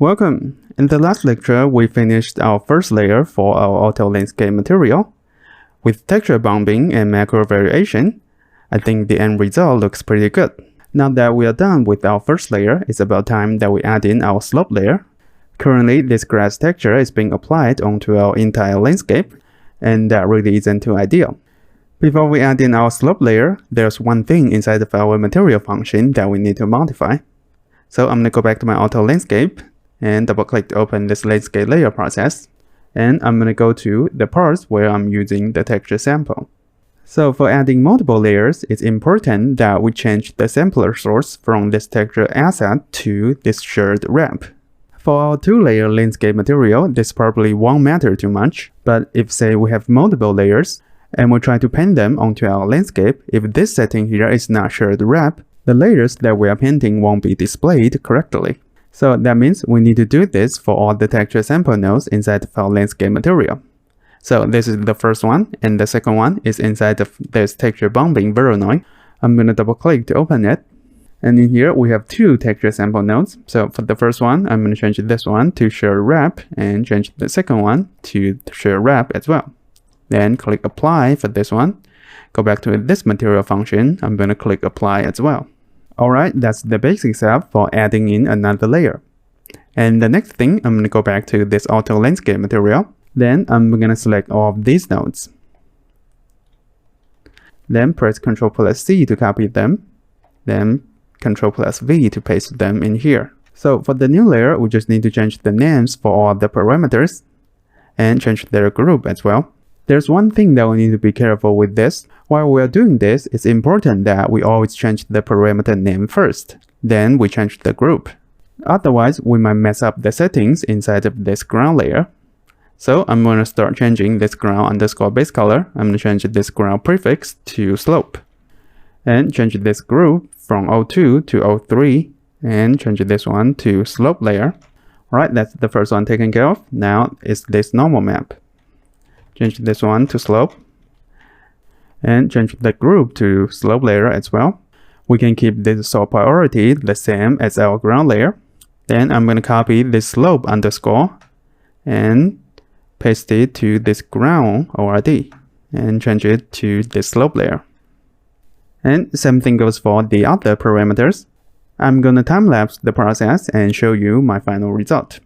Welcome! In the last lecture, we finished our first layer for our auto landscape material. With texture bounding and macro variation, I think the end result looks pretty good. Now that we are done with our first layer, it's about time that we add in our slope layer. Currently, this grass texture is being applied onto our entire landscape, and that really isn't too ideal. Before we add in our slope layer, there's one thing inside of our material function that we need to modify. So I'm going to go back to my auto landscape and double click to open this landscape layer process. And I'm going to go to the parts where I'm using the texture sample. So for adding multiple layers, it's important that we change the sampler source from this texture asset to this shared wrap. For our two-layer landscape material, this probably won't matter too much, but if say we have multiple layers and we try to paint them onto our landscape, if this setting here is not shared wrap, the layers that we are painting won't be displayed correctly. So that means we need to do this for all the texture sample nodes inside of our landscape material. So this is the first one, and the second one is inside of this texture bounding Voronoi. I'm going to double click to open it. And in here we have two texture sample nodes. So for the first one, I'm going to change this one to share wrap and change the second one to share wrap as well. Then click apply for this one. Go back to this material function. I'm going to click apply as well. Alright, that's the basic step for adding in another layer. And the next thing, I'm going to go back to this auto landscape material. Then I'm going to select all of these nodes. Then press Ctrl+C to copy them. Then Ctrl+V to paste them in here. So for the new layer, we just need to change the names for all the parameters and change their group as well. There's one thing that we need to be careful with this. While we are doing this, it's important that we always change the parameter name first. Then we change the group. Otherwise, we might mess up the settings inside of this ground layer. So I'm going to start changing this ground_base color. I'm going to change this ground prefix to slope. And change this group from 02 to 03. And change this one to slope layer. Alright, that's the first one taken care of. Now it's this normal map. Change this one to slope. And change the group to slope layer as well. We can keep this sort priority the same as our ground layer. Then I'm going to copy this slope underscore and paste it to this ground ORD and change it to this slope layer. And same thing goes for the other parameters. I'm going to time-lapse the process and show you my final result.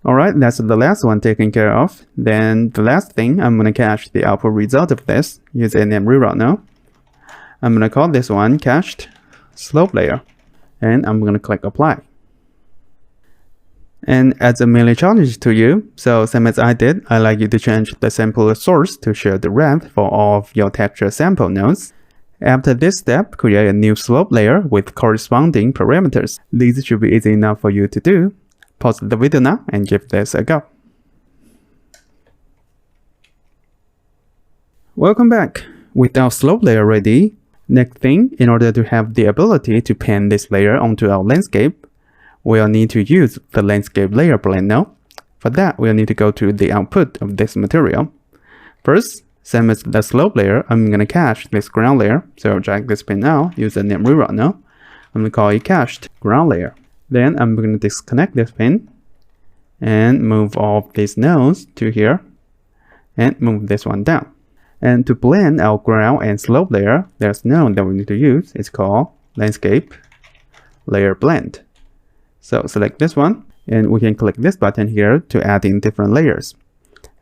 Alright, that's the last one taken care of. Then the last thing, I'm going to cache the output result of this. Use a name reroute now. I'm going to call this one cached slope layer. And I'm going to click apply. And as a melee challenge to you, so same as I did, I'd like you to change the sample source to shared wrap for all of your texture sample nodes. After this step, create a new slope layer with corresponding parameters. These should be easy enough for you to do. Pause the video now and give this a go. Welcome back. With our slope layer ready, next thing, in order to have the ability to paint this layer onto our landscape, we'll need to use the landscape layer blend now. For that, we'll need to go to the output of this material. First, same as the slope layer, I'm going to cache this ground layer. So drag this pin out, use the name reroute now. I'm going to call it cached ground layer. Then I'm going to disconnect this pin and move all of these nodes to here and move this one down. And to blend our ground and slope layer, there's a node that we need to use. It's called landscape layer blend. So select this one and we can click this button here to add in different layers.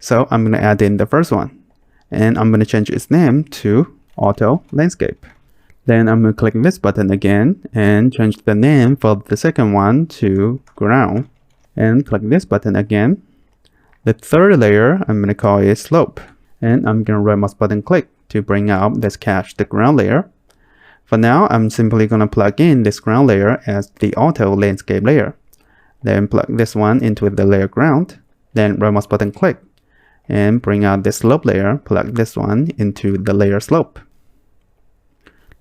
So I'm going to add in the first one and I'm going to change its name to auto landscape. Then I'm going to click this button again and change the name for the second one to ground. And click this button again. The third layer, I'm going to call it slope. And I'm going to right mouse button click to bring up this cached ground layer. For now, I'm simply going to plug in this ground layer as the auto landscape layer. Then plug this one into the layer ground. Then right mouse button click and bring out the slope layer, plug this one into the layer slope.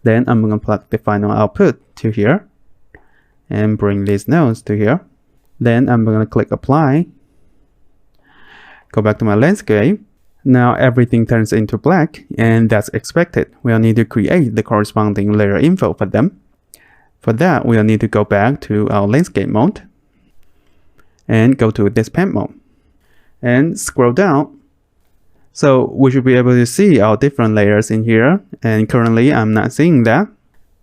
Then I'm going to plug the final output to here and bring these nodes to here. Then I'm going to click apply. Go back to my landscape. Now everything turns into black, and that's expected. We'll need to create the corresponding layer info for them. For that, we'll need to go back to our landscape mode and go to this pen mode and scroll down. So we should be able to see our different layers in here, and currently I'm not seeing that.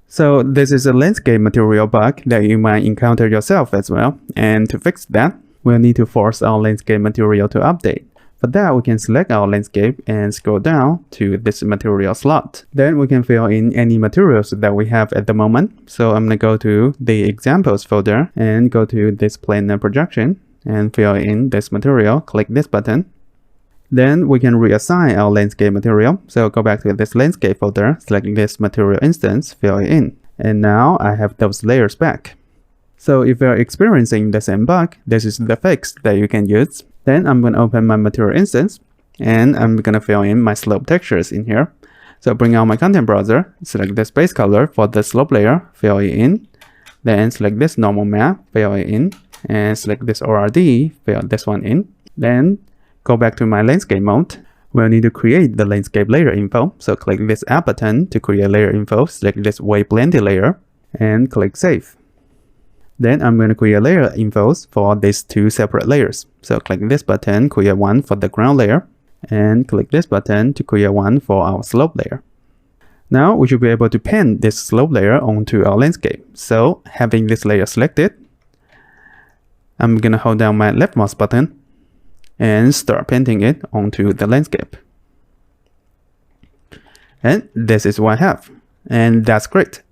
So this is a landscape material bug that you might encounter yourself as well, and to fix that, we'll need to force our landscape material to update. For that, we can select our landscape and scroll down to this material slot. Then we can fill in any materials that we have at the moment. So I'm going to go to the examples folder and go to this planar projection and fill in this material. Click this button. Then we can reassign our landscape material. So go back to this landscape folder, select this material instance, fill it in. And now I have those layers back. So if you're experiencing the same bug, this is the fix that you can use. Then I'm going to open my material instance and I'm going to fill in my slope textures in here. So bring out my content browser, select this base color for the slope layer, fill it in. Then select this normal map, fill it in. And select this ORD, fill this one in. Then go back to my landscape mode. We'll need to create the landscape layer info. So click this add button to create layer info, select this way blended layer and click save. Then I'm going to create layer infos for these two separate layers. So click this button, create one for the ground layer, and click this button to create one for our slope layer. Now we should be able to pen this slope layer onto our landscape. So having this layer selected, I'm going to hold down my left mouse button and start painting it onto the landscape. And this is what I have. And that's great.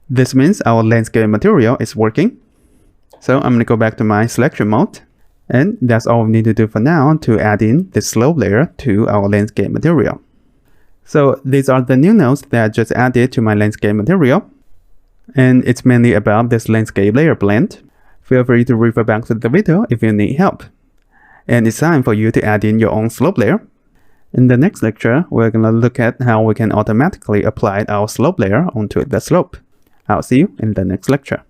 This means our landscape material is working. So I'm going to go back to my selection mode. And that's all we need to do for now to add in the slope layer to our landscape material. So these are the new nodes that I just added to my landscape material. And it's mainly about this landscape layer blend. Feel free to refer back to the video if you need help. And it's time for you to add in your own slope layer. In the next lecture, we're going to look at how we can automatically apply our slope layer onto the slope. I'll see you in the next lecture.